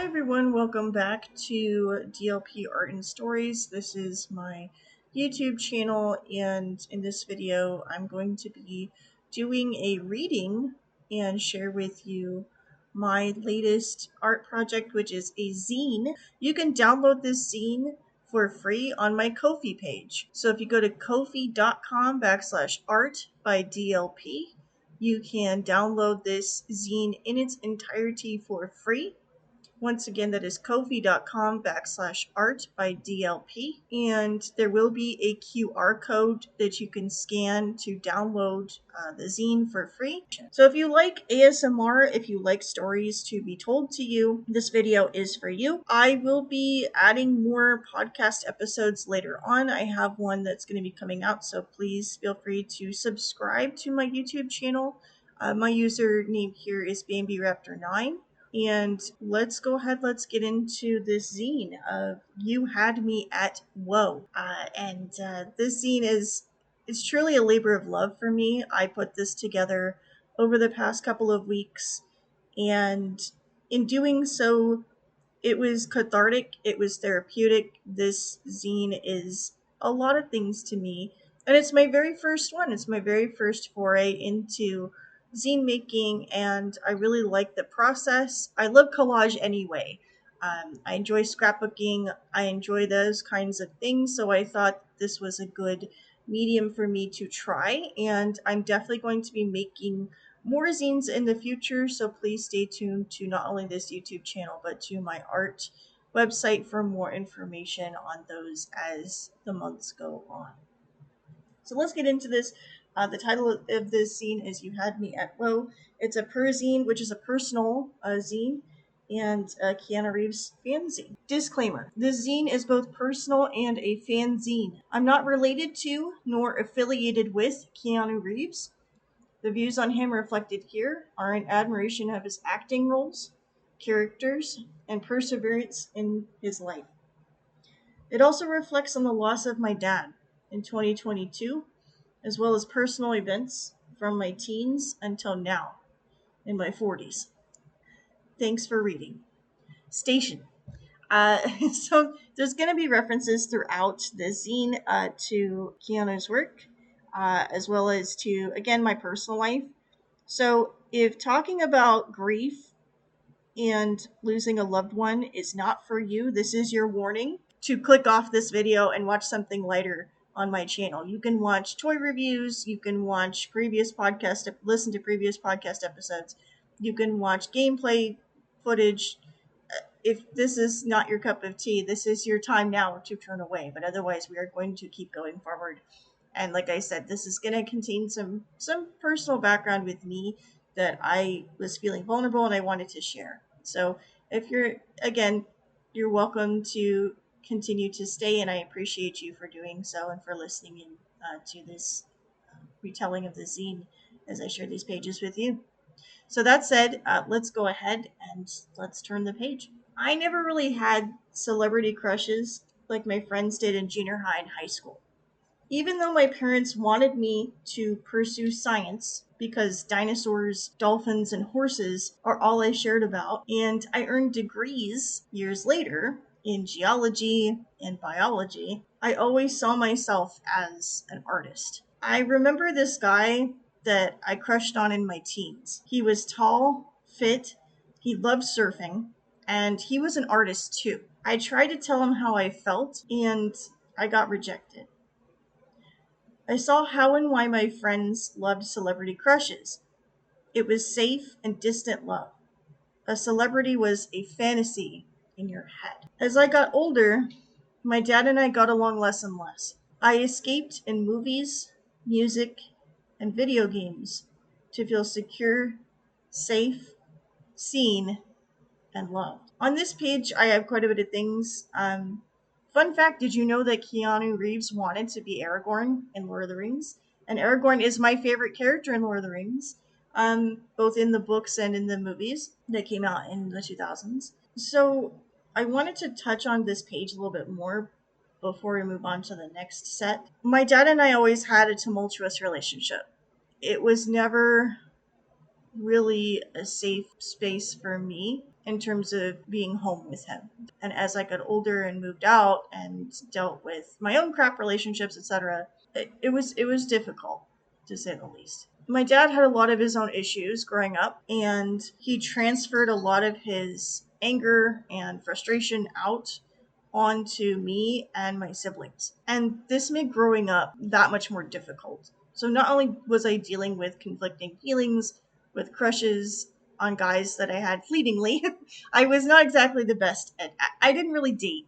Hi everyone, welcome back to DLP-Art and Stories. This is my YouTube channel, and in this video I'm going to be doing a reading and share with you my latest art project, which is a zine. You can download this zine for free on my Ko-fi page. So if you go to kofi.com/art by DLP, you can download this zine in its entirety for free. Once again, that is kofi.com/art by DLP. And there will be a QR code that you can scan to download the zine for free. So if you like ASMR, if you like stories to be told to you, this video is for you. I will be adding more podcast episodes later on. I have one that's going to be coming out, so please feel free to subscribe to my YouTube channel. My username here is BambiRaptor9. And let's go ahead, let's get into this zine of You Had Me at Whoa. This zine it's truly a labor of love for me. I put this together over the past couple of weeks, and in doing so, it was cathartic, it was therapeutic. This zine is a lot of things to me, and it's my very first one. It's my very first foray into zine making, and I really like the process. I love collage anyway. I enjoy scrapbooking. I enjoy those kinds of things, so I thought this was a good medium for me to try, and I'm definitely going to be making more zines in the future, so please stay tuned to not only this YouTube channel but to my art website for more information on those as the months go on. So let's get into this. The title of this zine is You Had Me at Whoa. It's a perzine, which is a personal zine, and a Keanu Reeves fanzine. Disclaimer: this zine is both personal and a fanzine. I'm not related to nor affiliated with Keanu Reeves. The views on him reflected here are in admiration of his acting roles, characters, and perseverance in his life. It also reflects on the loss of my dad in 2022, as well as personal events from my teens until now, in my 40s. Thanks for reading. Station. So there's going to be references throughout the zine to Keanu's work, as well as to, again, my personal life. So if talking about grief and losing a loved one is not for you, this is your warning to click off this video and watch something lighter on my channel. You can watch toy reviews, you can watch listen to previous podcast episodes, you can watch gameplay footage. If this is not your cup of tea, this is your time now to turn away, but otherwise we are going to keep going forward. And like I said, this is going to contain some personal background with me that I was feeling vulnerable and I wanted to share. So if you're welcome to continue to stay, and I appreciate you for doing so and for listening in to this retelling of the zine as I share these pages with you. So that said, let's go ahead and let's turn the page. I never really had celebrity crushes like my friends did in junior high and high school. Even though my parents wanted me to pursue science because dinosaurs, dolphins, and horses are all I shared about, and I earned degrees years later in geology and biology, I always saw myself as an artist. I remember this guy that I crushed on in my teens. He was tall, fit, he loved surfing, and he was an artist too. I tried to tell him how I felt, and I got rejected. I saw how and why my friends loved celebrity crushes. It was safe and distant love. A celebrity was a fantasy in your head. As I got older, my dad and I got along less and less. I escaped in movies, music, and video games to feel secure, safe, seen, and loved. On this page, I have quite a bit of things. Fun fact, did you know that Keanu Reeves wanted to be Aragorn in Lord of the Rings? And Aragorn is my favorite character in Lord of the Rings, both in the books and in the movies that came out in the 2000s. So I wanted to touch on this page a little bit more before we move on to the next set. My dad and I always had a tumultuous relationship. It was never really a safe space for me. in terms of being home with him. And as I got older and moved out and dealt with my own crap relationships, etc., it was difficult, to say the least. My dad had a lot of his own issues growing up, and he transferred a lot of his anger and frustration out onto me and my siblings. And this made growing up that much more difficult. So not only was I dealing with conflicting feelings, with crushes on guys that I had fleetingly, I was not exactly the best at. I didn't really date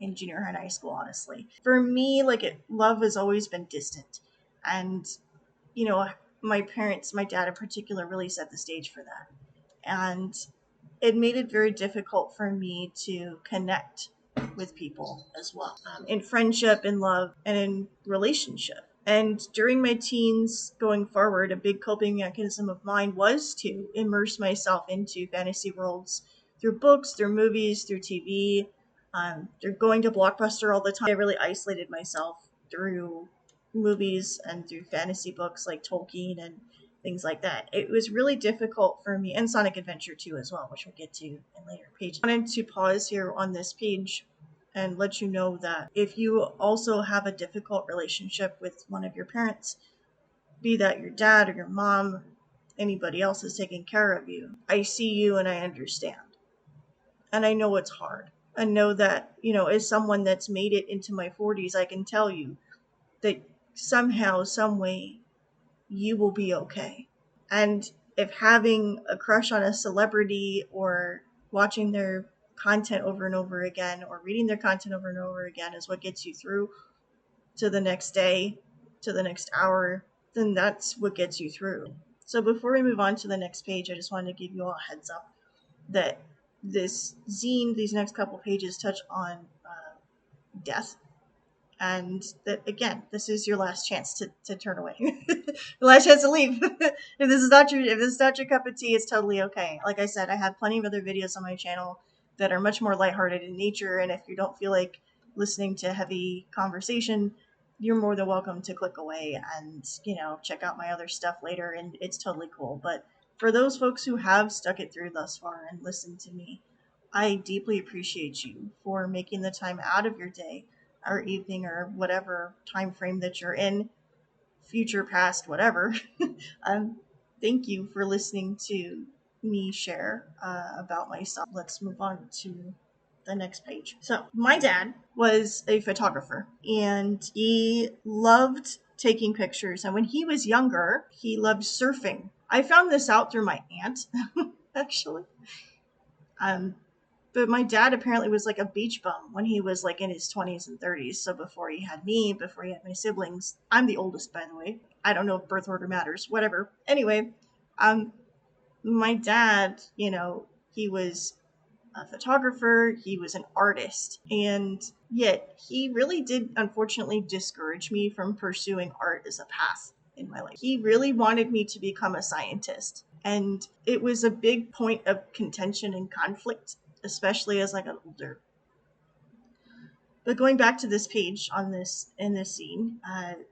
in junior high and high school, honestly. For me, love has always been distant. And, you know, my parents, my dad in particular, really set the stage for that. And it made it very difficult for me to connect with people as well, in friendship, in love, and in relationship. And during my teens going forward, a big coping mechanism of mine was to immerse myself into fantasy worlds through books, through movies, through TV, through going to Blockbuster all the time. I really isolated myself through movies and through fantasy books like Tolkien and things like that. It was really difficult for me, and Sonic Adventure 2 as well, which we'll get to in later pages. I wanted to pause here on this page and let you know that if you also have a difficult relationship with one of your parents, be that your dad or your mom, anybody else is taking care of you, I see you and I understand. And I know it's hard. I know that, as someone that's made it into my 40s, I can tell you that somehow, some way, you will be okay. And if having a crush on a celebrity or watching their content over and over again or reading their content over and over again is what gets you through to the next day, to the next hour, then that's what gets you through. So before we move on to the next page, I just wanted to give you all a heads up that this zine, these next couple pages, touch on death. And that, again, this is your last chance to turn away. Your last chance to leave. If this is not your cup of tea, it's totally okay. Like I said, I have plenty of other videos on my channel that are much more lighthearted in nature, and if you don't feel like listening to heavy conversation, you're more than welcome to click away and, check out my other stuff later, and it's totally cool. But for those folks who have stuck it through thus far and listened to me, I deeply appreciate you for making the time out of your day or evening or whatever time frame that you're in, future, past, whatever. Thank you for listening to me share about myself. Let's move on to the next page. So my dad was a photographer and he loved taking pictures. And when he was younger, he loved surfing. I found this out through my aunt, actually. But my dad apparently was like a beach bum when he was like in his 20s and 30s. So before he had me, before he had my siblings, I'm the oldest, by the way. I don't know if birth order matters, whatever. Anyway, my dad, he was a photographer, he was an artist, and yet he really did unfortunately discourage me from pursuing art as a path in my life. He really wanted me to become a scientist, and it was a big point of contention and conflict, especially as I got older. But going back to this page in this scene,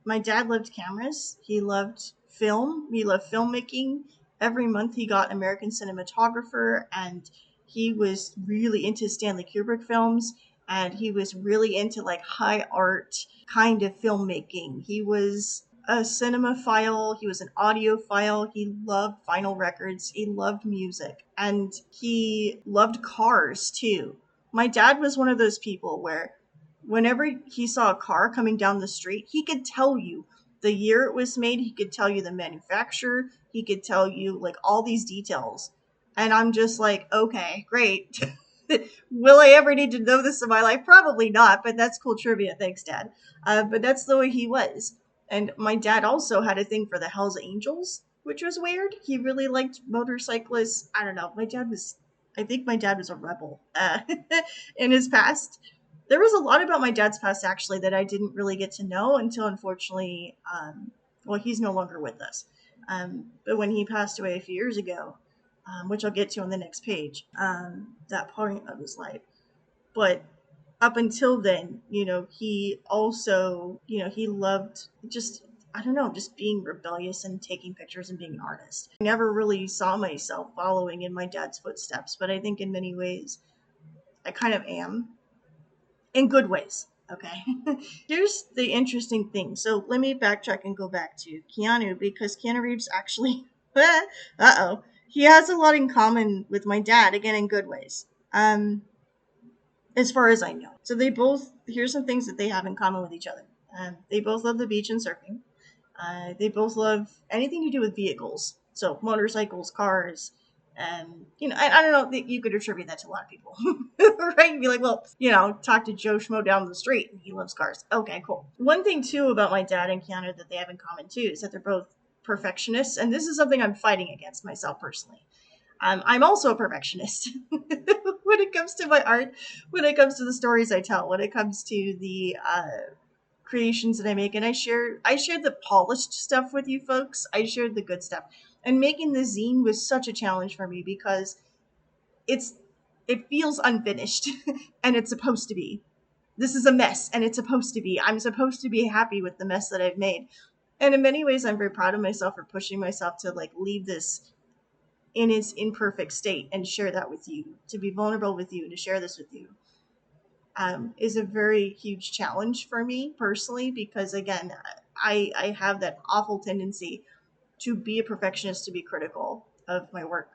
my dad loved cameras. He loved film. He loved filmmaking. Every month he got American Cinematographer, and he was really into Stanley Kubrick films, and he was really into like high art kind of filmmaking. He was a cinemaphile. He was an audiophile. He loved vinyl records. He loved music, and he loved cars too. My dad was one of those people where whenever he saw a car coming down the street, he could tell you the year it was made, he could tell you the manufacturer, he could tell you like all these details. And I'm just like, okay, great. Will I ever need to know this in my life? Probably not, but that's cool trivia. Thanks, Dad. But that's the way he was. And my dad also had a thing for the Hells Angels, which was weird. He really liked motorcyclists. I don't know. I think my dad was a rebel in his past. There was a lot about my dad's past, actually, that I didn't really get to know until, unfortunately, he's no longer with us. But when he passed away a few years ago, which I'll get to on the next page, that point of his life. But up until then, he also, he loved just I don't know, just being rebellious and taking pictures and being an artist. I never really saw myself following in my dad's footsteps, but I think in many ways I kind of am, in good ways. Okay. Here's the interesting thing. So let me backtrack and go back to Keanu, because Keanu Reeves actually, he has a lot in common with my dad, again, in good ways. As far as I know. So they both, here's some things that they have in common with each other. They both love the beach and surfing. They both love anything to do with vehicles. So motorcycles, cars, I don't know, you could attribute that to a lot of people, right? You'd be like, well, talk to Joe Schmo down the street. He loves cars. Okay, cool. One thing, too, about my dad and Keanu that they have in common, too, is that they're both perfectionists. And this is something I'm fighting against myself personally. I'm also a perfectionist when it comes to my art, when it comes to the stories I tell, when it comes to the creations that I make, and I share the polished stuff with you folks. I shared the good stuff, and making the zine was such a challenge for me because it feels unfinished, and it's supposed to be. This is a mess, and it's supposed to be. I'm supposed to be happy with the mess that I've made, and in many ways, I'm very proud of myself for pushing myself to leave this in its imperfect state and share that with you, to be vulnerable with you, to share this with you. Is a very huge challenge for me personally, because again, I have that awful tendency to be a perfectionist, to be critical of my work.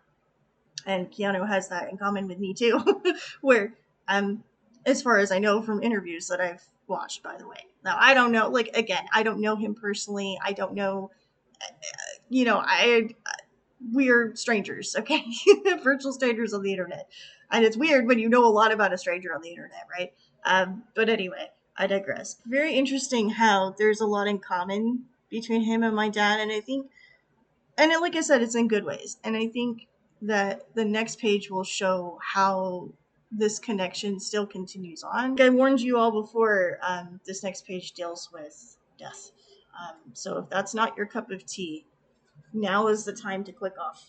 And Keanu has that in common with me too, where as far as I know from interviews that I've watched, by the way. Now, I don't know, again, I don't know him personally. I don't know, we're strangers, okay? Virtual strangers on the internet. And it's weird when you know a lot about a stranger on the internet, right? But anyway, I digress. Very interesting how there's a lot in common between him and my dad, and I think, and like I said, it's in good ways. And I think that the next page will show how this connection still continues on. I warned you all before, this next page deals with death. So if that's not your cup of tea, now is the time to click off.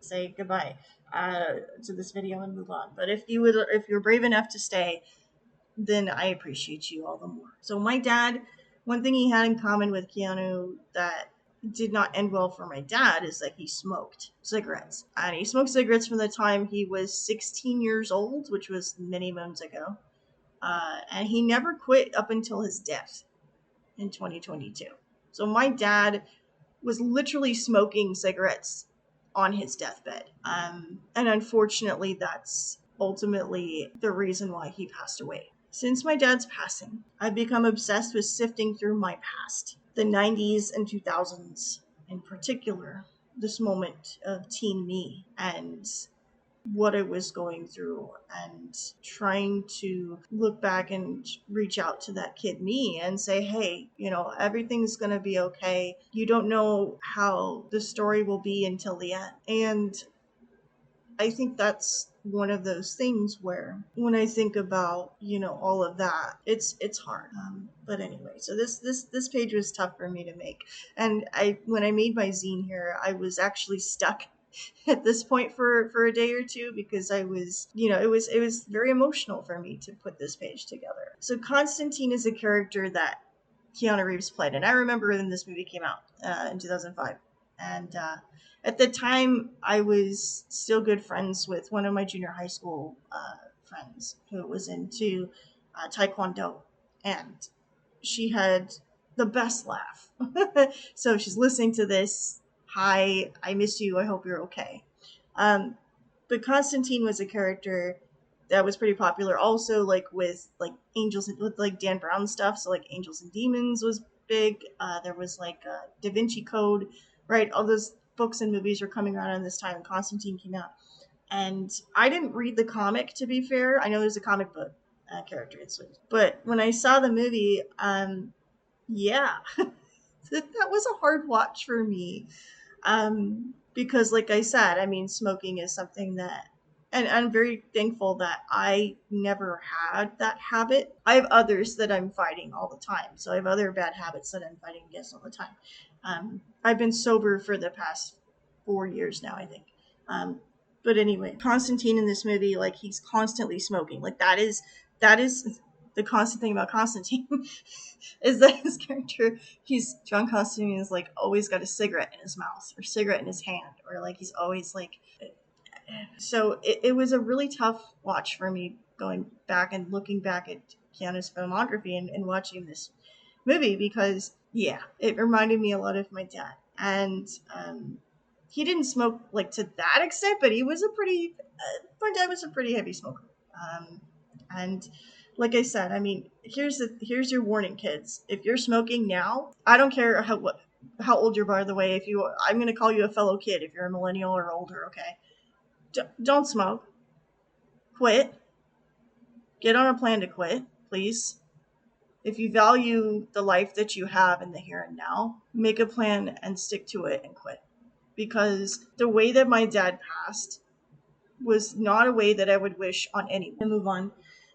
say goodbye to this video and move on. But if you're brave enough to stay, then I appreciate you all the more. So my dad, one thing he had in common with Keanu that did not end well for my dad is that he smoked cigarettes. And he smoked cigarettes from the time he was 16 years old, which was many moons ago. And he never quit up until his death in 2022. So my dad was literally smoking cigarettes on his deathbed. And unfortunately, that's ultimately the reason why he passed away. Since my dad's passing, I've become obsessed with sifting through my past, the 90s and 2000s in particular, this moment of teen me and what I was going through, and trying to look back and reach out to that kid me and say, hey, everything's going to be okay. You don't know how the story will be until the end. And I think that's one of those things where when I think about, all of that, it's hard. But anyway, so this page was tough for me to make. And when I made my zine here, I was actually stuck at this point for a day or two, because I was, it was very emotional for me to put this page together. So Constantine is a character that Keanu Reeves played, and I remember when this movie came out in 2005. And at the time, I was still good friends with one of my junior high school friends who was into Taekwondo, and she had the best laugh. So she's listening to this. Hi, I miss you. I hope you're okay. But Constantine was a character that was pretty popular also, with angels, with Dan Brown stuff. So Angels and Demons was big. There was Da Vinci Code, right? All those books and movies were coming around in this time, and Constantine came out. And I didn't read the comic, to be fair. I know there's a comic book character, but when I saw the movie, yeah, that was a hard watch for me. Because like I said, smoking is something that, and I'm very thankful that I never had that habit. I have others that I'm fighting all the time. So I have other bad habits that I'm fighting against all the time. I've been sober for the past 4 years now, I think. But anyway, Constantine in this movie, he's constantly smoking. That is the constant thing about Constantine is that his character, John Constantine is like always got a cigarette in his mouth or cigarette in his hand, or like he's always like. So it was a really tough watch for me going back and looking back at Keanu's filmography and watching this movie because, yeah, it reminded me a lot of my dad. And he didn't smoke like to that extent, but he was my dad was a pretty heavy smoker. And like I said, I mean, here's your warning, kids. If you're smoking now, I don't care how old you're, by the way. I'm going to call you a fellow kid if you're a millennial or older, okay? Don't smoke. Quit. Get on a plan to quit, please. If you value the life that you have in the here and now, make a plan and stick to it and quit. Because the way that my dad passed was not a way that I would wish on anyone. And move on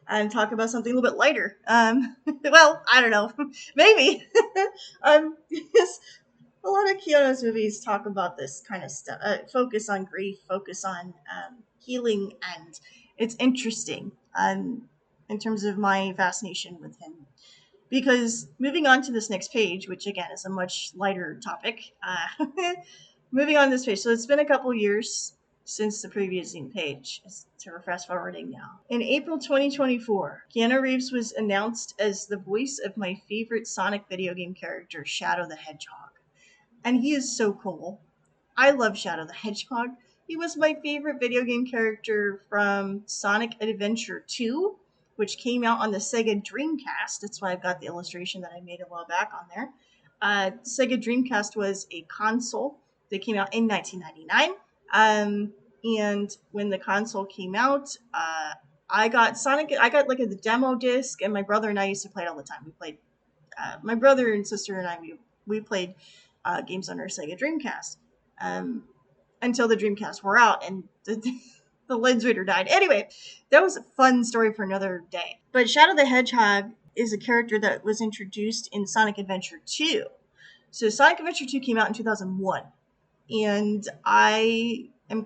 and talk about something a little bit lighter. Well, I don't know. Maybe. Yes, a lot of Keanu's movies talk about this kind of stuff. Focus on grief, focus on healing, and it's interesting in terms of my fascination with him. Because moving on to this next page, which again is a much lighter topic, moving on this page. So it's been a couple years since the previous Zine page. So we're fast forwarding now. In April 2024, Keanu Reeves was announced as the voice of my favorite Sonic video game character, Shadow the Hedgehog. And he is so cool. I love Shadow the Hedgehog. He was my favorite video game character from Sonic Adventure 2, which came out on the Sega Dreamcast. That's why I've got the illustration that I made a while back on there. Sega Dreamcast was a console that came out in 1999. And when the console came out, I got like the demo disc, and my brother and I used to play it all the time. We played, my brother and sister and I, we played games on our Sega Dreamcast until the Dreamcast wore out and the Lens Reader died. Anyway, that was a fun story for another day. But Shadow the Hedgehog is a character that was introduced in Sonic Adventure 2. So Sonic Adventure 2 came out in 2001. And I am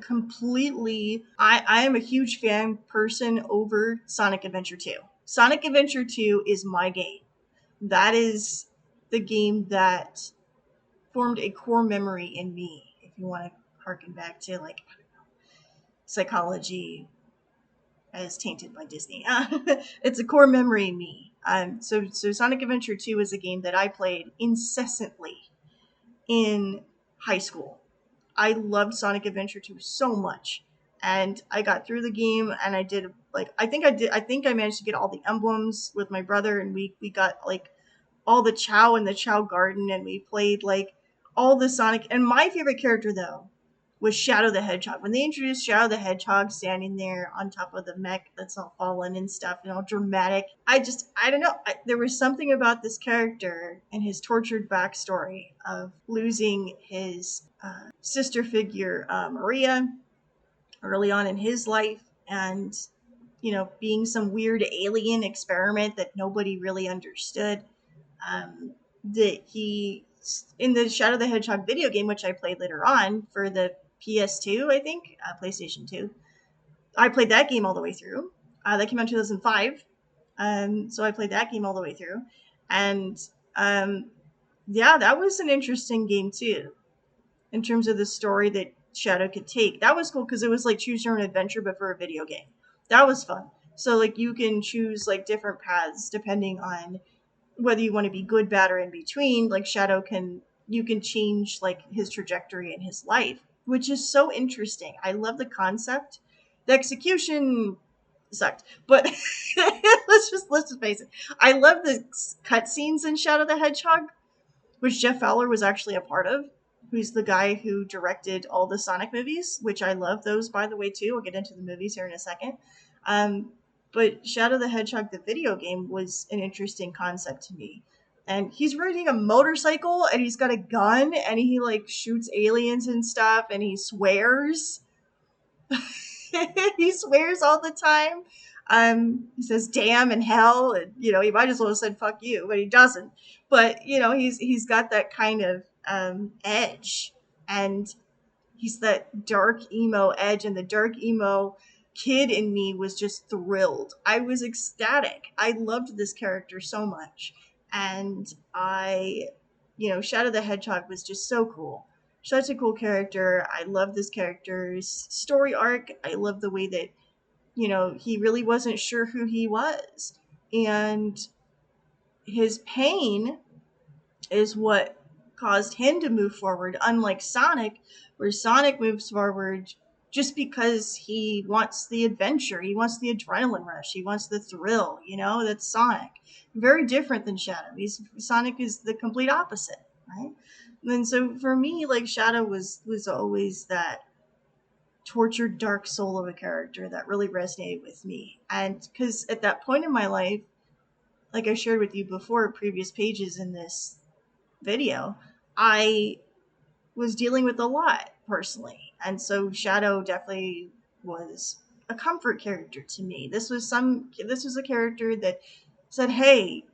I am a huge fan person over Sonic Adventure 2. Sonic Adventure 2 is my game. That is the game that formed a core memory in me, if you want to harken back to, like, I don't know, psychology as tainted by Disney. It's a core memory in me. So Sonic Adventure 2 is a game that I played incessantly in high school. I loved Sonic Adventure 2 so much. And I got through the game, and I did, like, I think I managed to get all the emblems with my brother, and we got, like, all the Chow in the Chow Garden, and we played, like, all the Sonic. And my favorite character, though, was Shadow the Hedgehog. When they introduced Shadow the Hedgehog standing there on top of the mech that's all fallen and stuff and all dramatic, I don't know. There was something about this character and his tortured backstory of losing his sister figure, Maria, early on in his life, and, you know, being some weird alien experiment that nobody really understood. That he, in the Shadow the Hedgehog video game, which I played later on for the PS2, I think, PlayStation 2, I played that game all the way through. That came out in 2005. So I played that game all the way through. And yeah, that was an interesting game too, in terms of the story that Shadow could take. That was cool because it was like choose your own adventure, but for a video game. That was fun. So, like, you can choose, like, different paths depending on whether you want to be good, bad, or in between. Like, you can change, like, his trajectory in his life, which is so interesting. I love the concept. The execution sucked, but let's just face it. I love the cutscenes in Shadow the Hedgehog, which Jeff Fowler was actually a part of, who's the guy who directed all the Sonic movies, which I love those, by the way, too. I'll get into the movies here in a second. But Shadow the Hedgehog, the video game, was an interesting concept to me. And he's riding a motorcycle, and he's got a gun, and he, like, shoots aliens and stuff, and he swears. He swears all the time. He says damn and hell, and, you know, he might as well have said fuck you, but he doesn't. But, you know, he's got that kind of edge, and he's that dark emo edge, and the dark emo kid in me was just thrilled. I was ecstatic. I loved this character so much. And Shadow the Hedgehog was just so cool. Such a cool character. I love this character's story arc. I love the way that, he really wasn't sure who he was. And his pain is what caused him to move forward, unlike Sonic, where Sonic moves forward just because he wants the adventure, he wants the adrenaline rush, he wants the thrill, that's Sonic. Very different than Shadow. Sonic is the complete opposite, right? And so for me, like, Shadow was always that tortured dark soul of a character that really resonated with me. And because at that point in my life, like I shared with you before, previous pages in this video, I was dealing with a lot personally. And so Shadow definitely was a comfort character to me. This was a character that said, "Hey,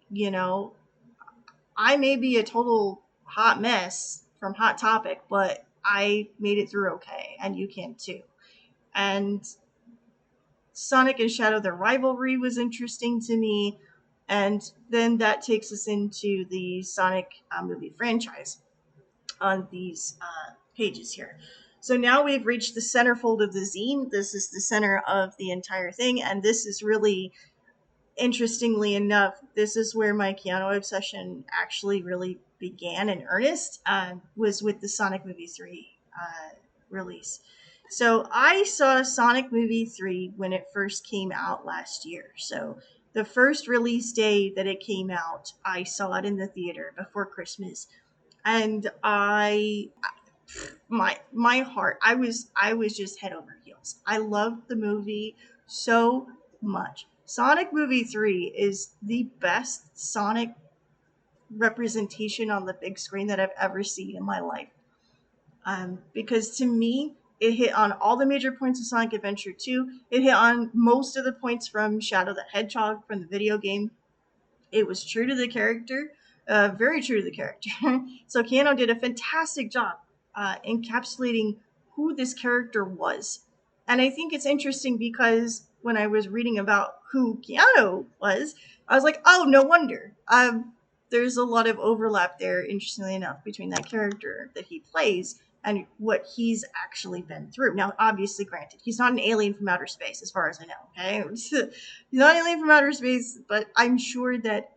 I may be a total hot mess from Hot Topic, but I made it through okay, and you can too." And Sonic and Shadow, their rivalry was interesting to me. And then that takes us into the Sonic movie franchise on these pages here. So now we've reached the centerfold of the zine. This is the center of the entire thing. And this is really, interestingly enough, this is where my Keanu obsession actually really began in earnest, was with the Sonic Movie 3 release. So I saw Sonic Movie 3 when it first came out last year. So the first release day that it came out, I saw it in the theater before Christmas. And my heart, I was just head over heels. I loved the movie so much. Sonic Movie 3 is the best Sonic representation on the big screen that I've ever seen in my life. Because to me, it hit on all the major points of Sonic Adventure 2. It hit on most of the points from Shadow the Hedgehog from the video game. It was true to the character, very true to the character. So Keanu did a fantastic job encapsulating who this character was. And I think it's interesting because when I was reading about who Keanu was, I was like, oh, no wonder. There's a lot of overlap there, interestingly enough, between that character that he plays and what he's actually been through. Now, obviously, granted, he's not an alien from outer space, as far as I know, okay? He's not an alien from outer space, but I'm sure that,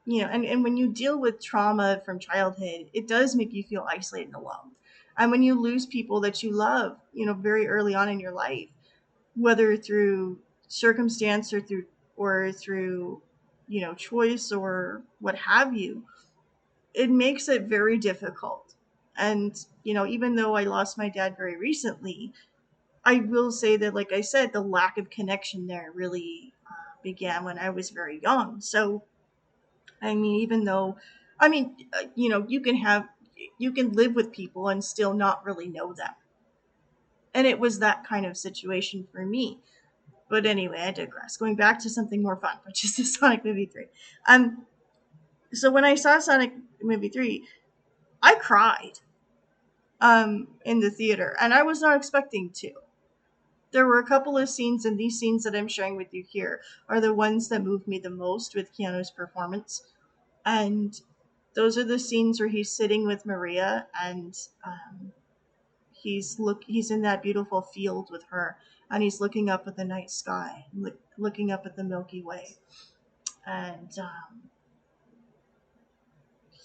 and when you deal with trauma from childhood, it does make you feel isolated and alone. And when you lose people that you love, very early on in your life, whether through circumstance or through choice or what have you, it makes it very difficult. And even though I lost my dad very recently, I will say that, like I said, the lack of connection there really began when I was very young. So I mean, even though, you can live with people and still not really know them. And it was that kind of situation for me. But anyway, I digress. Going back to something more fun, which is the Sonic Movie 3. So when I saw Sonic Movie 3, I cried in the theater, and I was not expecting to. There were a couple of scenes, and these scenes that I'm sharing with you here are the ones that moved me the most with Keanu's performance. And those are the scenes where he's sitting with Maria, and he's in that beautiful field with her, and he's looking up at the night sky, looking up at the Milky Way, and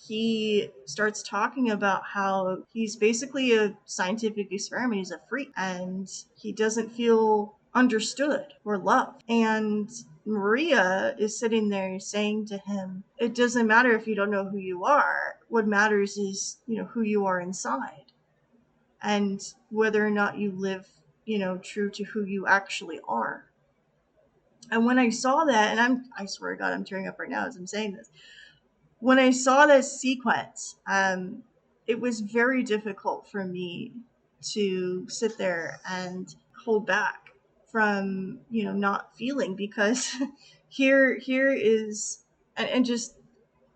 he starts talking about how he's basically a scientific experiment. He's a freak, and he doesn't feel understood or loved. And Maria is sitting there saying to him, it doesn't matter if you don't know who you are. What matters is, who you are inside, and whether or not you live, true to who you actually are. And when I saw that, and I swear to God, I'm tearing up right now as I'm saying this. When I saw this sequence, it was very difficult for me to sit there and hold back from, not feeling, because here is, and just,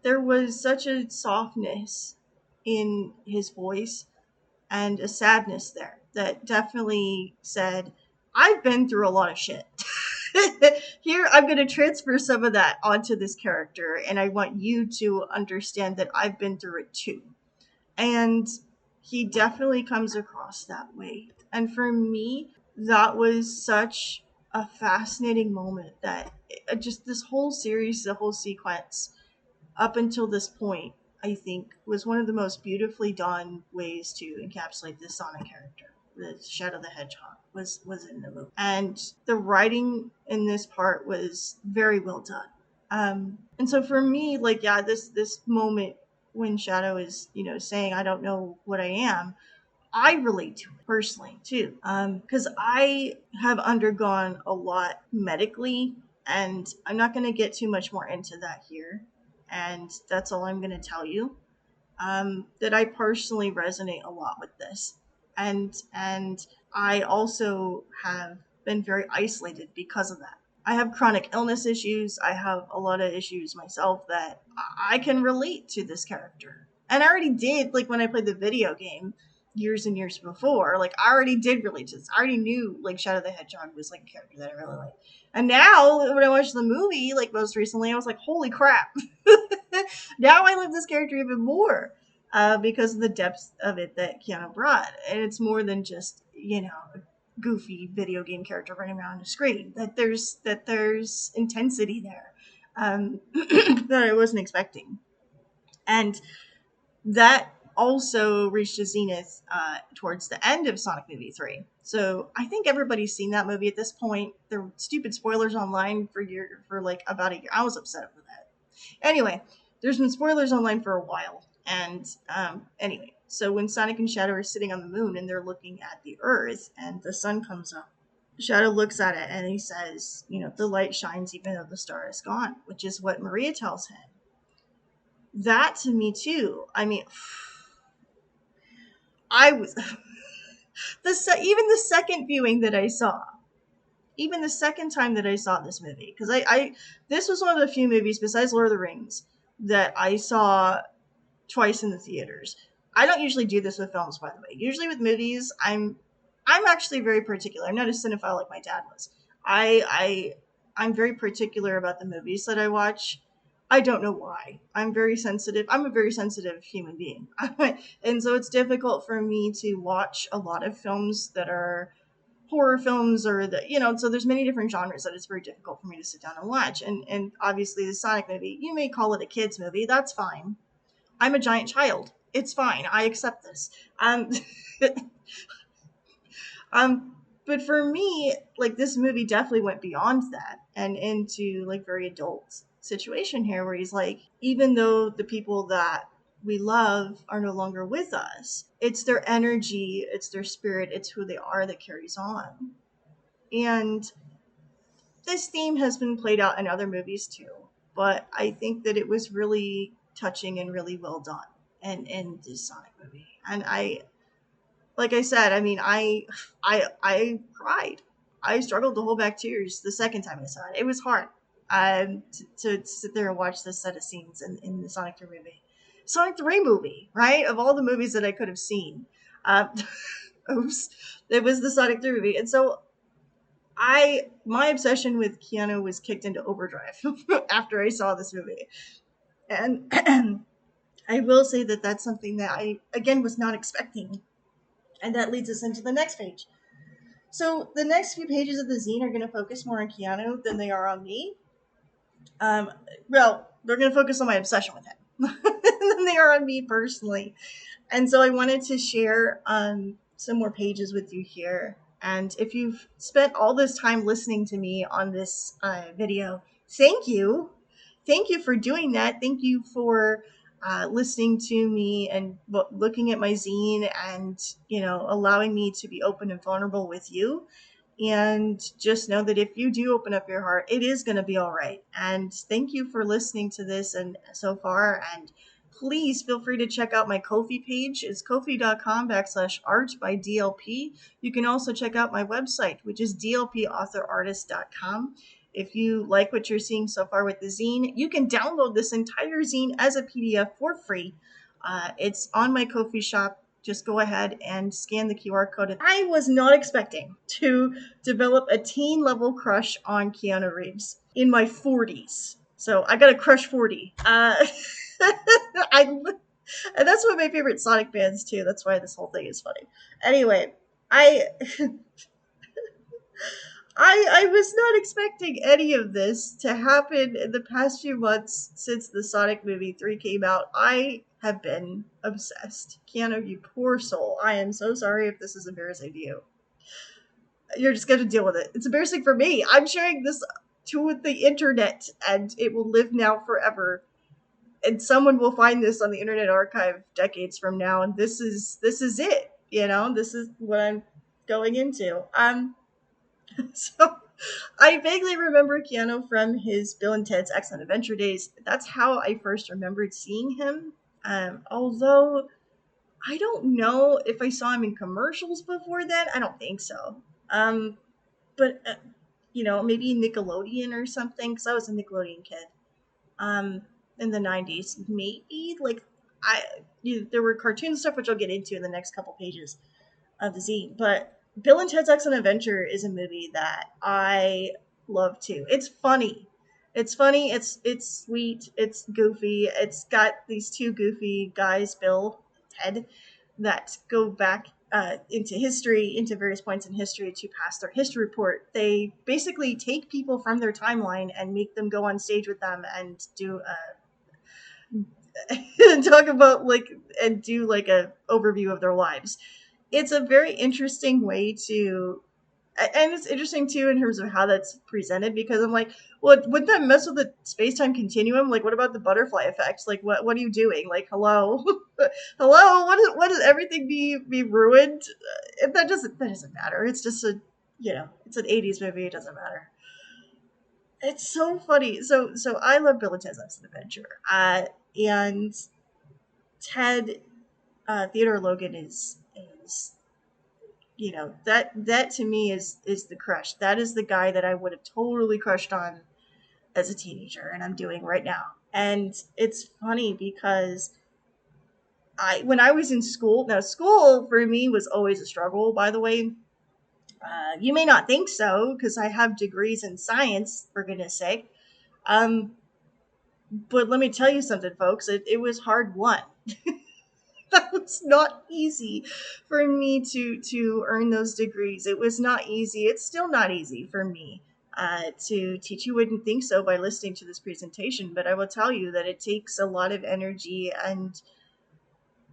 there was such a softness in his voice and a sadness there that definitely said, I've been through a lot of shit. Here, I'm going to transfer some of that onto this character, and I want you to understand that I've been through it too. And he definitely comes across that way. And for me, that was such a fascinating moment that just this whole series, the whole sequence, up until this point, I think, was one of the most beautifully done ways to encapsulate the Sonic character. The Shadow the Hedgehog was in the movie, and the writing in this part was very well done. And so for me, like, yeah, this moment when Shadow is, saying, "I don't know what I am," I relate to it personally too, because I have undergone a lot medically, and I'm not going to get too much more into that here. And that's all I'm going to tell you. That I personally resonate a lot with this, and I also have been very isolated because of that. I have chronic illness issues. I have a lot of issues myself that I can relate to this character. And I already did, like, when I played the video game years and years before. Like, I already did relate to this. I already knew, like, Shadow the Hedgehog was, like, a character that I really liked. And now, when I watched the movie, like, most recently, I was like, holy crap. Now I love this character even more, because of the depth of it that Keanu brought. And it's more than just, a goofy video game character running around the screen. That there's intensity there, that I wasn't expecting. And that also reached a zenith towards the end of Sonic Movie 3. So I think everybody's seen that movie at this point. There were stupid spoilers online for like about a year. I was upset with that. Anyway, there's been spoilers online for a while. And anyway, so when Sonic and Shadow are sitting on the moon and they're looking at the Earth and the sun comes up, Shadow looks at it and he says, the light shines even though the star is gone, which is what Maria tells him. That to me too. I mean, I was even the second viewing that I saw, even the second time that I saw this movie, because I this was one of the few movies besides Lord of the Rings that I saw twice in the theaters. I don't usually do this with films, by the way. Usually with movies, I'm actually very particular. I'm not a cinephile like my dad was. I'm very particular about the movies that I watch. I don't know why. I'm very sensitive. I'm a very sensitive human being. And so it's difficult for me to watch a lot of films that are horror films or so there's many different genres that it's very difficult for me to sit down and watch. And obviously the Sonic movie, you may call it a kids movie. That's fine. I'm a giant child. It's fine. I accept this. Um, but for me, like, this movie definitely went beyond that and into like very adult situation here, where he's like, even though the people that we love are no longer with us, it's their energy, it's their spirit, it's who they are that carries on. And this theme has been played out in other movies too, but I think that it was really touching and really well done in this Sonic movie. And like I said, I mean, I cried. I struggled to hold back tears the second time I saw it. It was hard, to sit there and watch this set of scenes in the Sonic 3 movie. Sonic 3 movie, right? Of all the movies that I could have seen. Oops. It was the Sonic 3 movie. And so my obsession with Keanu was kicked into overdrive after I saw this movie. And I will say that that's something that I, again, was not expecting. And that leads us into the next page. So the next few pages of the zine are going to focus more on Keanu than they are on me. Well, they're going to focus on my obsession with him than they are on me personally. And so I wanted to share some more pages with you here. And if you've spent all this time listening to me on this video, thank you. Thank you for doing that. Thank you for listening to me and looking at my zine and, allowing me to be open and vulnerable with you. And just know that if you do open up your heart, it is going to be all right. And thank you for listening to this and so far. And please feel free to check out my Ko-fi page. It's kofi.com/art by DLP. You can also check out my website, which is dlp-author-artist.com. If you like what you're seeing so far with the zine, you can download this entire zine as a PDF for free. It's on my Ko-fi shop. just go ahead and scan the QR code. I was not expecting to develop a teen level crush on Keanu Reeves in my 40s. So I got a crush 40. I and that's one of my favorite Sonic bands too. That's why this whole thing is funny. Anyway, I I was not expecting any of this to happen in the past few months since the Sonic movie 3 came out. I have been obsessed. Keanu, you poor soul. I am so sorry if this is embarrassing to you. You're just going to deal with it. It's embarrassing for me. I'm sharing this to the internet and it will live now forever. And someone will find this on the Internet Archive decades from now, and this is it. This is what I'm going into. So I vaguely remember Keanu from his Bill and Ted's Excellent Adventure days. That's how I first remembered seeing him. Although I don't know if I saw him in commercials before then. I don't think so. But maybe Nickelodeon or something, because I was a Nickelodeon kid. Um, in the 90s, maybe I there were cartoon stuff which I'll get into in the next couple pages of the zine. But Bill and Ted's Excellent Adventure is a movie that I love too. It's funny. It's funny. It's sweet. It's goofy. It's got these two goofy guys, Bill and Ted, that go back into history, into various points in history to pass their history report. They basically take people from their timeline and make them go on stage with them and do talk about and do a overview of their lives. It's a very interesting way to, and it's interesting too in terms of how that's presented, because I'm like, well, wouldn't that mess with the space-time continuum? Like, what about the butterfly effect? Like, what are you doing? Like, hello, hello, what does everything be ruined? If that doesn't matter. It's just it's an 80s movie. It doesn't matter. It's so funny. So I love Bill and Ted's Excellent Adventure. And Ted, Theodore Logan is that to me is the crush. That is the guy that I would have totally crushed on as a teenager, and I'm doing right now. And it's funny because when I was in school, now school for me was always a struggle, by the way. You may not think so because I have degrees in science, for goodness sake. But let me tell you something, folks. It was hard won. That was not easy for me to earn those degrees. It was not easy. It's still not easy for me to teach. You wouldn't think so by listening to this presentation, but I will tell you that it takes a lot of energy and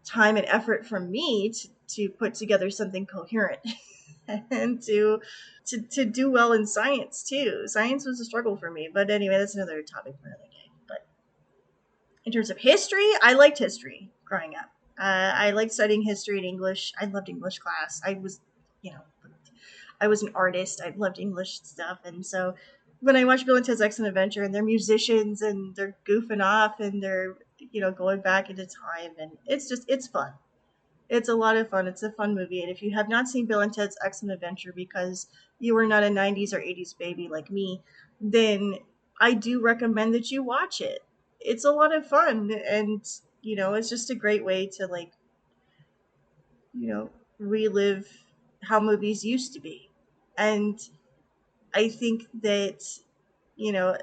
time and effort from me to put together something coherent and to do well in science too. Science was a struggle for me, but anyway, that's another topic for another day. But in terms of history, I liked history growing up. I liked studying history and English. I loved English class. You know, I was an artist. I loved English stuff, and so when I watch Bill and Ted's Excellent Adventure, and they're musicians, and they're goofing off, and they're going back into time, and it's fun. It's a lot of fun. It's a fun movie, and if you have not seen Bill and Ted's Excellent Adventure because you were not a 90s or 80s baby like me, then I do recommend that you watch it. It's a lot of fun, and it's just a great way to relive how movies used to be. And I think that, you know,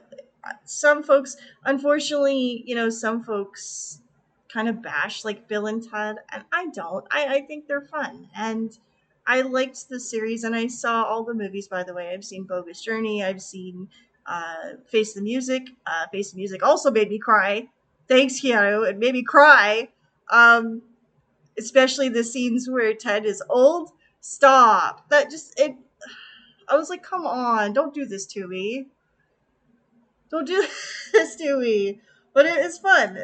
some folks, unfortunately, some folks kind of bash like Bill and Ted, and I don't. I think they're fun. And I liked the series, and I saw all the movies, by the way. I've seen Bogus Journey, I've seen Face the Music. Face the Music also made me cry. Thanks, Keanu. It made me cry. Um, Especially the scenes where Ted is old. Stop. That just, it, I was like, come on, don't do this to me. Don't do this to me. But it is fun,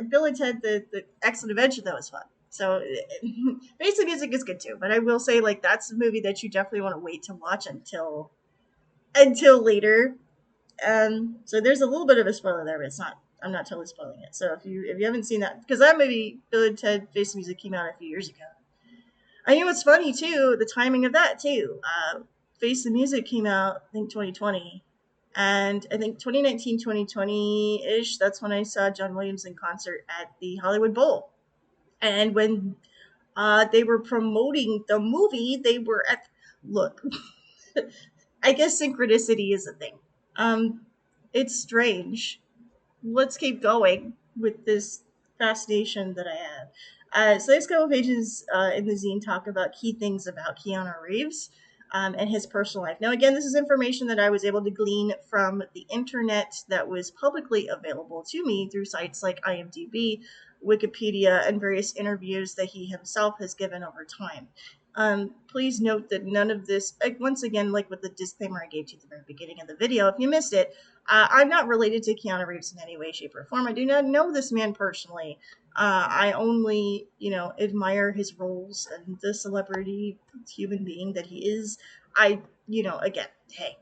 Bill and Ted, the Excellent Adventure, that was fun. So, Basic Music is good too. But I will say, that's a movie that you definitely want to wait to watch until later. So there's a little bit of a spoiler there, but it's not. I'm not totally spoiling it. So if you haven't seen that, because that movie Bill and Ted Face the Music came out a few years ago. I know what's funny too, the timing of that too. Face the Music came out, I think 2020, and I think 2019, 2020-ish. That's when I saw John Williams in concert at the Hollywood Bowl. And when They were promoting the movie. They were at look. I guess synchronicity is a thing. Um, it's strange. Let's keep going with this fascination that I have. So there's a couple pages in the zine talk about key things about Keanu Reeves and his personal life. Now, again, this is information that I was able to glean from the internet that was publicly available to me through sites like IMDb, Wikipedia, and various interviews that he himself has given over time. Please note that none of this, once again, like with the disclaimer I gave to you at the very beginning of the video, if you missed it, I'm not related to Keanu Reeves in any way, shape, or form. I do not know this man personally. I only, admire his roles and the celebrity human being that he is. Again, hey,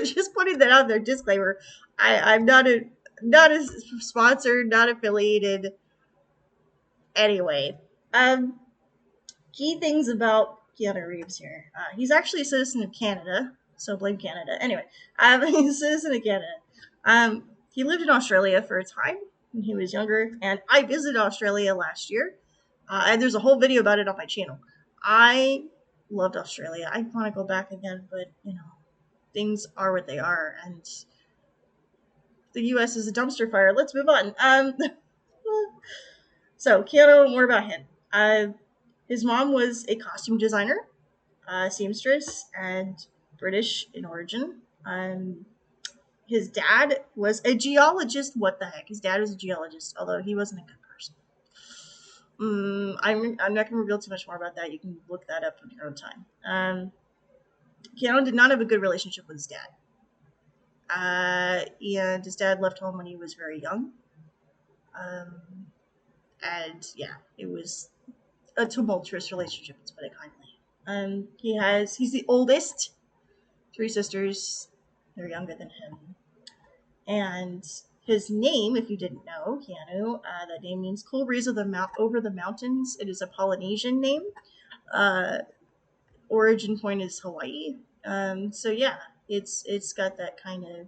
just putting that out there, disclaimer. I'm not a sponsor, not affiliated. Anyway, um, key things about Keanu Reeves here. He's actually a citizen of Canada, so blame Canada. Anyway, he's a citizen of Canada. He lived in Australia for a time when he was younger, and I visited Australia last year, and there's a whole video about it on my channel. I loved Australia. I want to go back again, but things are what they are, and the U.S. is a dumpster fire. Let's move on. So Keanu, more about him. His mom was a costume designer, seamstress, and British in origin. His dad was a geologist. What the heck? His dad was a geologist, although he wasn't a good person. I'm not going to reveal too much more about that. You can look that up on your own time. Keanu did not have a good relationship with his dad. And his dad left home when he was very young. And yeah, it was a tumultuous relationship, let's put it kindly. He's the oldest, 3 sisters. They're younger than him. And his name, if you didn't know, Keanu, that name means cool breeze of over the mountains. It is a Polynesian name. Origin point is Hawaii. So yeah, it's got that kind of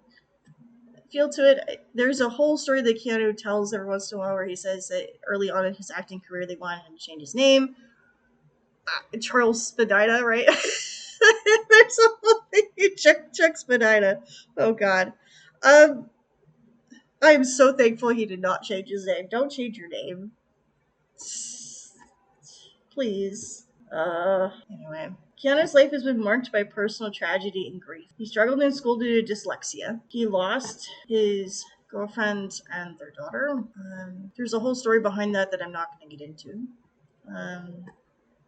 feel to it. There's a whole story that Keanu tells every once in a while where he says that early on in his acting career they wanted him to change his name. Charles Spadina, right? There's a whole thing. Chuck Spadina. Oh God. I am so thankful he did not change his name. Don't change your name. Please. Anyway. Keanu's life has been marked by personal tragedy and grief. He struggled in school due to dyslexia. He lost his girlfriend and their daughter. There's a whole story behind that I'm not going to get into.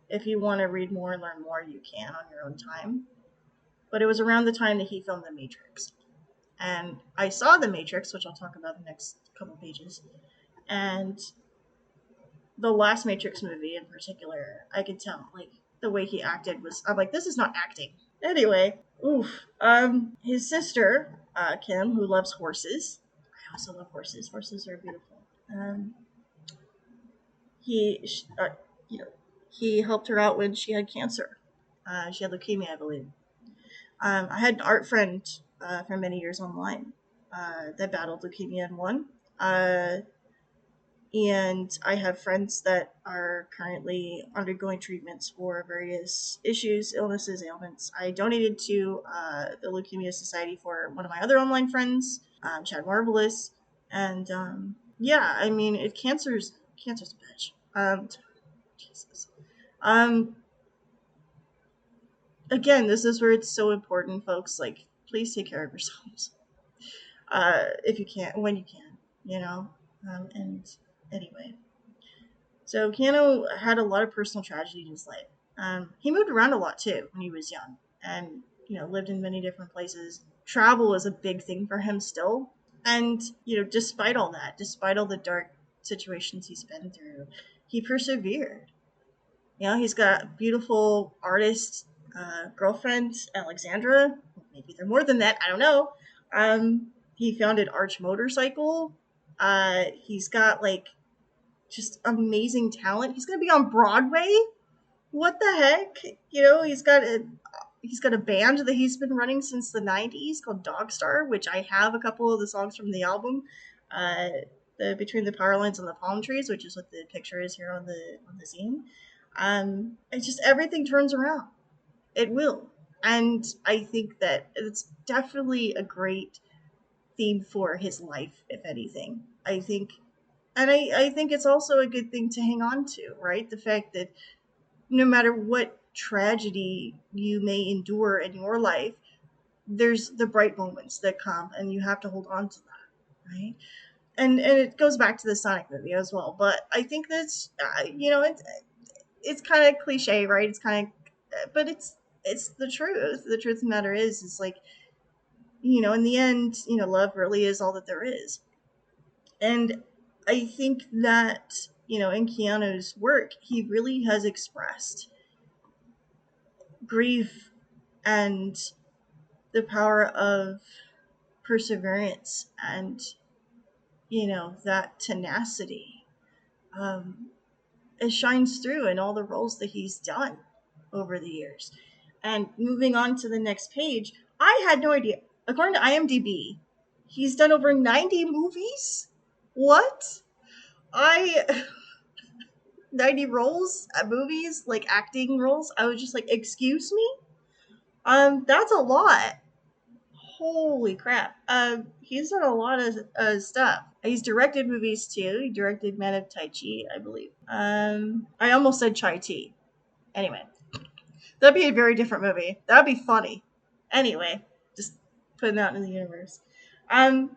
If you want to read more and learn more, you can on your own time. But it was around the time that he filmed The Matrix. And I saw The Matrix, which I'll talk about in the next couple pages. And the last Matrix movie in particular, I could tell, like, the way he acted was, I'm like, this is not acting. Anyway, his sister, Kim, who loves horses. I also love horses. Horses are beautiful. He, he helped her out when she had cancer. She had leukemia, I believe. I had an art friend for many years online that battled leukemia and won. And I have friends that are currently undergoing treatments for various issues, illnesses, ailments. I donated to the Leukemia Society for one of my other online friends, Chad Marvelous. And yeah, I mean, cancer's a bitch. Jesus. Again, this is where it's so important, folks. Like, please take care of yourselves. If you can, when you can, and anyway. So Keanu had a lot of personal tragedy in his life. He moved around a lot too when he was young, and lived in many different places. Travel is a big thing for him still, and despite all that, despite all the dark situations he's been through, he persevered. He's got a beautiful artist girlfriend, Alexandra. Maybe they're more than that. I don't know. He founded Arch Motorcycle. He's got just amazing talent. He's gonna be on Broadway. What the heck? He's got a band that he's been running since the '90s called Dogstar, which I have a couple of the songs from the album. The Between the Power Lines and the Palm Trees, which is what the picture is here on the zine. It's just everything turns around. It will. And I think that it's definitely a great theme for his life, if anything. I think, and I think it's also a good thing to hang on to, right? The fact that no matter what tragedy you may endure in your life, there's the bright moments that come, and you have to hold on to that, right? And it goes back to the Sonic movie as well. But I think that's it's kind of cliche, right? It's kind of, but it's the truth. The truth of the matter is like, in the end, love really is all that there is. And I think that, in Keanu's work, he really has expressed grief and the power of perseverance and, that tenacity. Um, it shines through in all the roles that he's done over the years. And moving on to the next page, I had no idea. According to IMDb, he's done over 90 movies. What? I 90 roles at movies, like acting roles. I was just like, excuse me? That's a lot. Holy crap. He's done a lot of stuff. He's directed movies too. He directed Man of Tai Chi, I believe. I almost said Chai Tea. Anyway, that'd be a very different movie. That'd be funny. Anyway, just putting that in the universe. Um,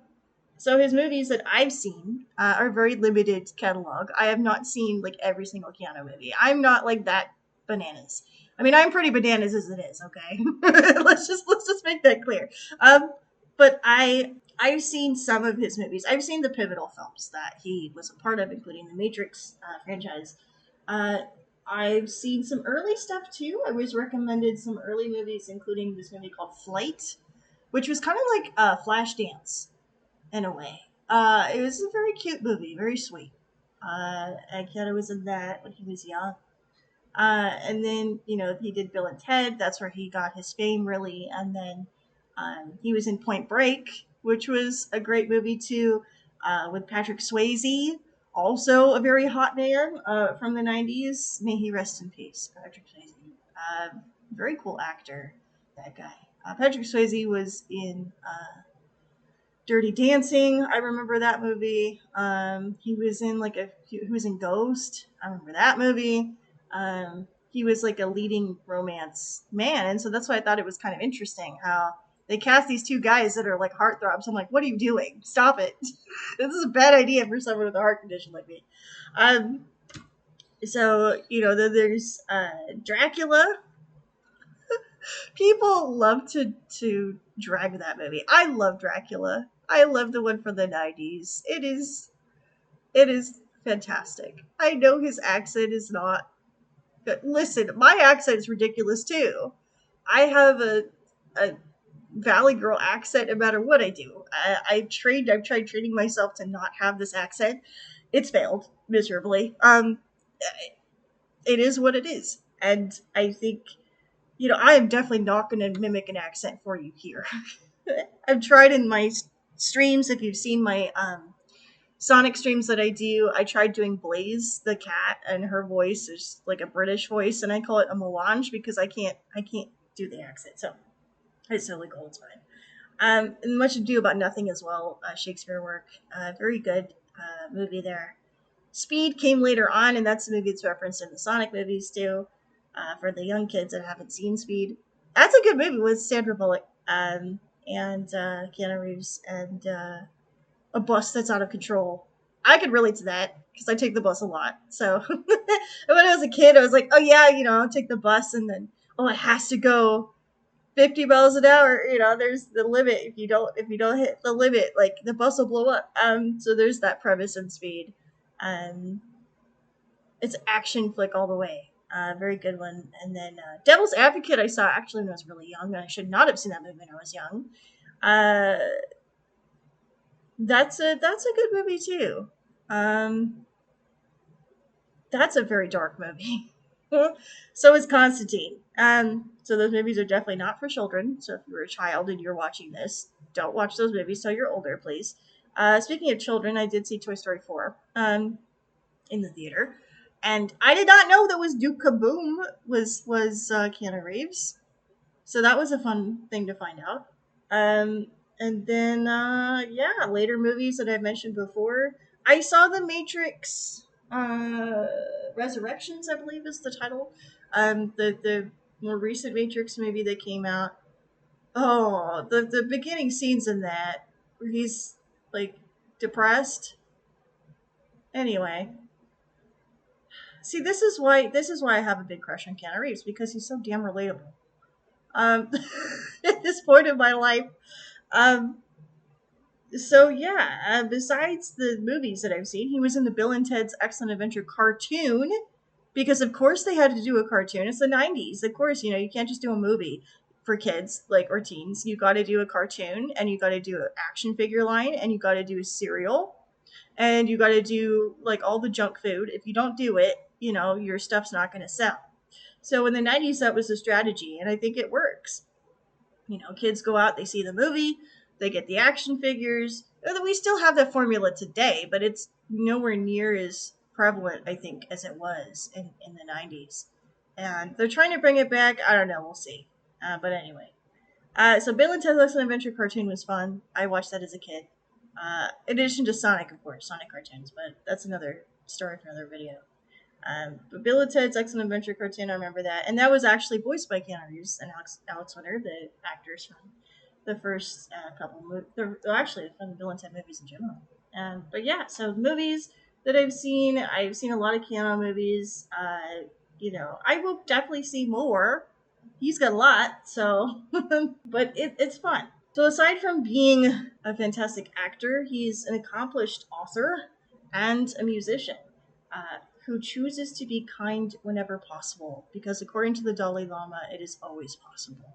so his movies that I've seen are very limited catalog. I have not seen like every single Keanu movie. I'm not like that bananas. I mean, I'm pretty bananas as it is. Okay, let's just make that clear. But I've seen some of his movies. I've seen the pivotal films that he was a part of, including the Matrix franchise. Uh, I've seen some early stuff too. I was recommended some early movies, including this movie called Flight, which was kind of like Flashdance in a way. It was a very cute movie, very sweet. And Keanu was in that when he was young. And then, he did Bill and Ted. That's where he got his fame, really. And then he was in Point Break, which was a great movie, too, with Patrick Swayze. Also a very hot man from the 90s. May he rest in peace, Patrick Swayze. Very cool actor, that guy. Patrick Swayze was in Dirty Dancing. I remember that movie. He was in he was in Ghost. I remember that movie. He was like a leading romance man, and so that's why I thought it was kind of interesting how they cast these two guys that are like heartthrobs. I'm like, what are you doing? Stop it! This is a bad idea for someone with a heart condition like me. So then there's Dracula. People love to drag that movie. I love Dracula. I love the one from the 90s. It is fantastic. I know his accent is not good. Listen, my accent is ridiculous too. I have a Valley Girl accent no matter what I do. I've tried training myself to not have this accent. It's failed miserably. It is what it is. And I think, I am definitely not going to mimic an accent for you here. I've tried in my streams. If you've seen my Sonic streams that I do, I tried doing Blaze the cat, and her voice is like a British voice, and I call it a melange because I can't do the accent. So it's totally cool. It's fine. And Much Ado About Nothing as well. Shakespeare work. Very good movie there. Speed came later on, and that's the movie that's referenced in the Sonic movies too. For the young kids that haven't seen Speed, that's a good movie with Sandra Bullock and Keanu Reeves and a bus that's out of control. I could relate to that because I take the bus a lot. So when I was a kid, I was like, oh yeah, I'll take the bus, and then it has to go 50 miles an hour. There's the limit. If you don't hit the limit, like the bus will blow up. So there's that premise in Speed. Um, it's action flick all the way. Very good one. And then Devil's Advocate I saw actually when I was really young, and I should not have seen that movie when I was young. That's a good movie too. That's a very dark movie. So is Constantine. So those movies are definitely not for children. So if you're a child and you're watching this, don't watch those movies till you're older, please. Speaking of children, I did see Toy Story 4 in the theater. And I did not know that was Duke Kaboom was Keanu Reeves. So that was a fun thing to find out. Um, and then yeah, later movies that I've mentioned before. I saw The Matrix Resurrections, I believe is the title. The more recent Matrix movie that came out. Oh, the beginning scenes in that where he's like depressed. Anyway, see, this is why I have a big crush on Keanu Reeves, because he's so damn relatable. Um, at this point in my life. Um, so yeah, besides the movies that I've seen, he was in the Bill and Ted's Excellent Adventure cartoon, because of course they had to do a cartoon. It's the '90s, of course. You can't just do a movie for kids or teens. You got to do a cartoon, and you got to do an action figure line, and you got to do a cereal, and you got to do like all the junk food. If you don't do it, your stuff's not going to sell. So in the '90s, that was the strategy, and I think it works. Kids go out, they see the movie, they get the action figures. We still have that formula today, but it's nowhere near as prevalent, I think, as it was in the '90s. And they're trying to bring it back. I don't know. We'll see. But anyway. So Bill and Ted's Excellent Adventure cartoon was fun. I watched that as a kid. In addition to Sonic, of course, Sonic cartoons, but that's another story for another video. But Bill and Ted's Excellent Adventure cartoon, I remember that. And that was actually voiced by Keanu Reeves and Alex Winter, the actors from the first couple movies. Well, actually, from the Bill and Ted movies in general. But yeah, so movies that I've seen a lot of Keanu movies. I will definitely see more. He's got a lot, so, but it's fun. So aside from being a fantastic actor, he's an accomplished author and a musician who chooses to be kind whenever possible, because according to the Dalai Lama, it is always possible.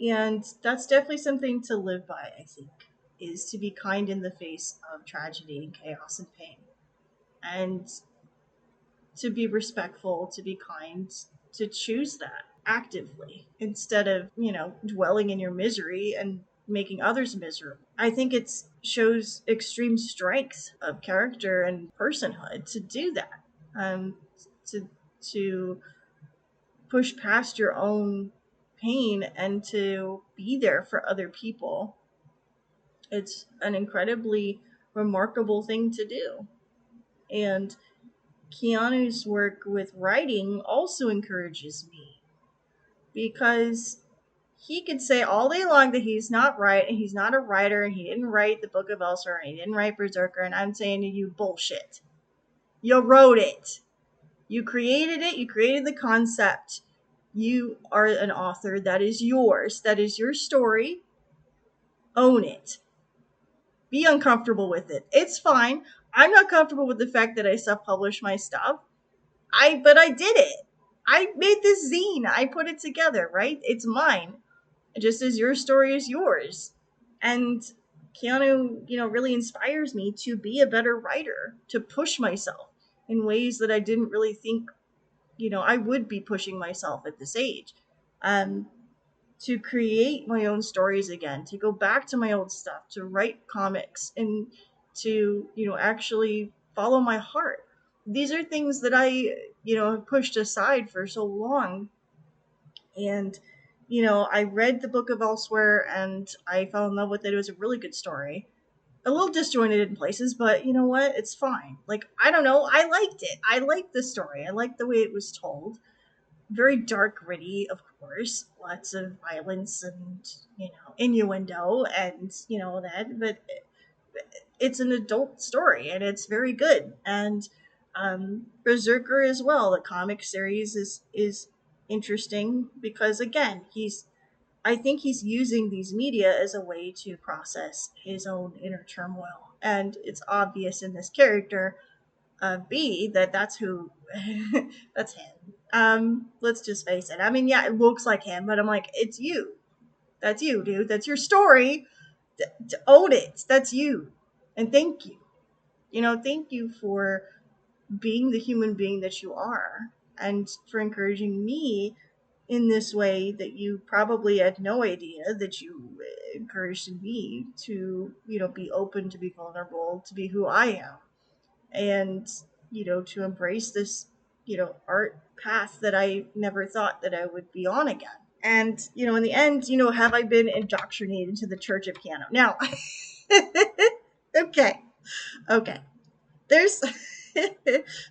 And that's definitely something to live by, I think, is to be kind in the face of tragedy and chaos and pain. And to be respectful, to be kind, to choose that actively instead of, dwelling in your misery and making others miserable. I think it shows extreme strength of character and personhood to do that. Um, to to push past your own pain and to be there for other people. It's an incredibly remarkable thing to do. And Keanu's work with writing also encourages me, because he could say all day long that he's not right and he's not a writer and he didn't write the Book of Elsewhere and he didn't write BRZRKR, and I'm saying to you, bullshit. You wrote it. You created it. You created the concept. You are an author. That is yours. That is your story. Own it. Be uncomfortable with it. It's fine. I'm not comfortable with the fact that I self-publish my stuff. But I did it. I made this zine. I put it together, right? It's mine. Just as your story is yours. And Keanu, really inspires me to be a better writer, to push myself in ways that I didn't really think, I would be pushing myself at this age. Um, to create my own stories again, to go back to my old stuff, to write comics, and to, actually follow my heart. These are things that I, have pushed aside for so long. And, I read the Book of Elsewhere and I fell in love with it. It was a really good story. A little disjointed in places, but you know what? It's fine. Like, I don't know. I liked it. I liked the story. I liked the way it was told. Very dark, gritty, of course. Lots of violence and, innuendo and, that. But it's an adult story and it's very good. And BRZRKR as well, the comic series is interesting because, again, I think he's using these media as a way to process his own inner turmoil. And it's obvious in this character, B, that's who, that's him. Let's just face it. I mean, yeah, it looks like him, but I'm like, it's you. That's you, dude. That's your story. Own it. That's you. And thank you. Thank you for being the human being that you are and for encouraging me in this way that you probably had no idea that you encouraged in me to, be open, to be vulnerable, to be who I am. And to embrace this, art path that I never thought that I would be on again. And, in the end, have I been indoctrinated into the Church of Piano? Now, okay, okay. There's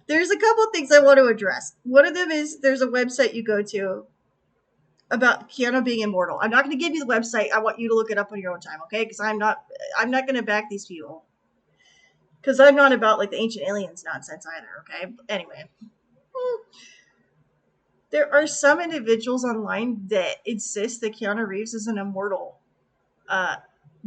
there's a couple things I want to address. One of them is there's a website you go to about piano being immortal. I'm not going to give you the website. I want you to look it up on your own time, okay? Because I'm not going to back these people. Because I'm not about like the ancient aliens nonsense either, okay? Anyway, there are some individuals online that insist that Keanu Reeves is an immortal uh,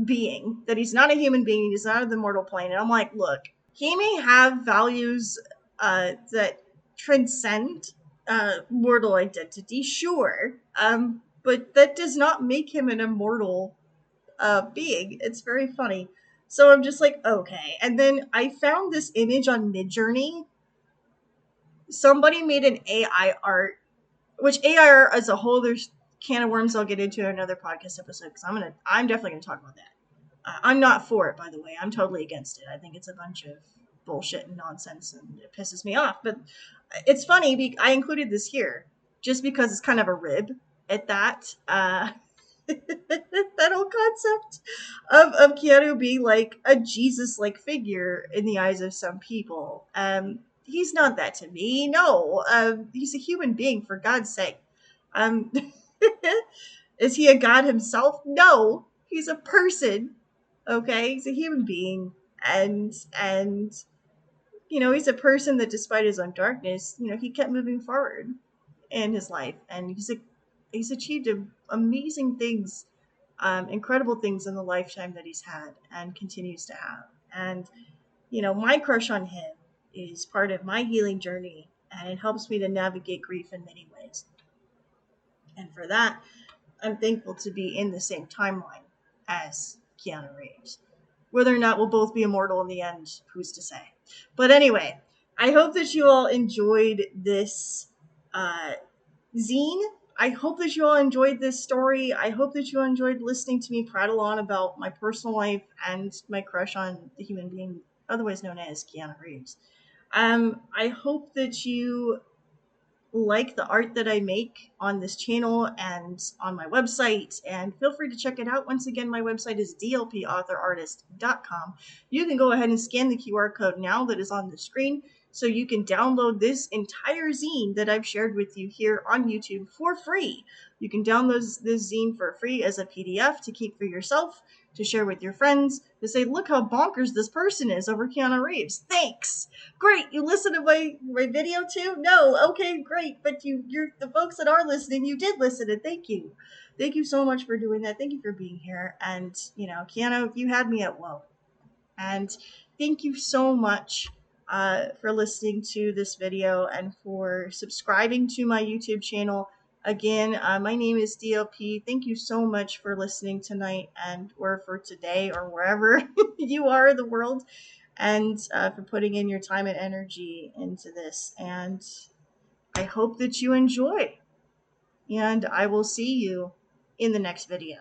being, that he's not a human being, he's not of the mortal plane. And I'm like, look, he may have values that transcend mortal identity, sure, but that does not make him an immortal being. It's very funny. So I'm just like, okay. And then I found this image on Midjourney. Somebody made an AI art, which AI art as a whole, there's can of worms I'll get into in another podcast episode because I'm definitely gonna talk about that. I'm not for it, by the way. I'm totally against it. I think it's a bunch of bullshit and nonsense, and it pisses me off. But it's funny. I included this here just because it's kind of a rib at that. That whole concept of Keanu being like a Jesus-like figure in the eyes of some people. He's not that to me. No, he's a human being, for God's sake. Um, is he a god himself? No, he's a person. Okay, he's a human being, and he's a person that, despite his own darkness, he kept moving forward in his life, and he's achieved amazing things, incredible things in the lifetime that he's had and continues to have. And my crush on him is part of my healing journey, and it helps me to navigate grief in many ways. And for that, I'm thankful to be in the same timeline as Keanu Reeves. Whether or not we'll both be immortal in the end, who's to say? But anyway, I hope that you all enjoyed this zine. I hope that you all enjoyed this story. I hope that you enjoyed listening to me prattle on about my personal life and my crush on the human being, otherwise known as Keanu Reeves. I hope that you like the art that I make on this channel and on my website, and feel free to check it out. Once again, my website is DLP-Artist.com. You can go ahead and scan the QR code now that is on the screen, so you can download this entire zine that I've shared with you here on YouTube for free. You can download this zine for free as a PDF to keep for yourself, to share with your friends, to say, look how bonkers this person is over Keanu Reeves. Thanks! Great, you listen to my video too? No, okay, great, but you're the folks that are listening, you did listen, and thank you. Thank you so much for doing that. Thank you for being here. And, Keanu, you had me at whoa. And thank you so much for listening to this video and for subscribing to my YouTube channel. Again, my name is DLP. Thank you so much for listening tonight, or for today, or wherever you are in the world, and for putting in your time and energy into this. And I hope that you enjoy. And I will see you in the next video.